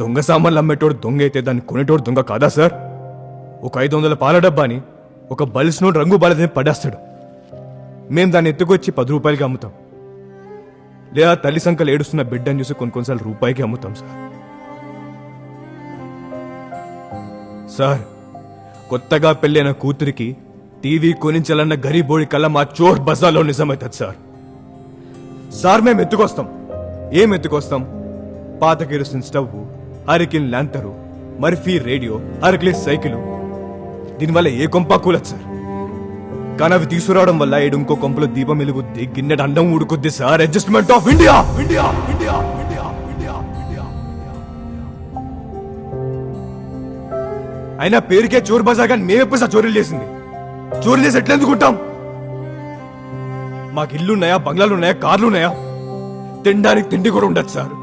దొంగ సామాన్లు అమ్మేటోడు దొంగ అయితే దాన్ని కొనేటోడు దొంగ కాదా సార్? ఒక 500 పాల డబ్బాని ఒక బలిసినోడు రంగు బాలదని పడేస్తాడు. మేం దాన్ని ఎత్తుకొచ్చి 10 రూపాయలకి అమ్ముతాం. లేదా తల్లి సంకలు ఏడుస్తున్న బిడ్డని చూసి కొన్నిసార్లు రూపాయికి అమ్ముతాం సార్. సార్, కొత్తగా పెళ్ళైన కూతురికి టీవీ కొనించాలన్న గరీబోడి కల్లా మా చోర్ బజార్లో నిజమవుతుంది సార్. సార్, మేము ఎత్తుకొస్తాం. ఏం ఎత్తుకొస్తాం? పాత కిరోసిన్ స్టవ్, అరకిన్ ల్యాంతరు, మర్ఫీ రేడియో, అరకిలిస్ సైకిలు. దీనివల్ల ఏ కొంప కూలదు సార్. కానీ అవి తీసుకురావడం వల్ల ఏడు ఇంకో కొంపలో దీపం వెలుగుద్ది, గిన్నెడు అండం ఊడుకుద్ది sir. Adjustment of India India India India India India. అయినా పేరుకే చోర్ బజార్ కానీ మేమెప్పుడు సార్ చోరీలు చేసింది? చోరీలు చేసి ఎట్లా ఎందుకుంటాం? మాకు ఇల్లున్నాయా, బంగ్లాలున్నాయా, కార్లున్నాయా? తినడానికి తిండి కూడా ఉండదు సార్.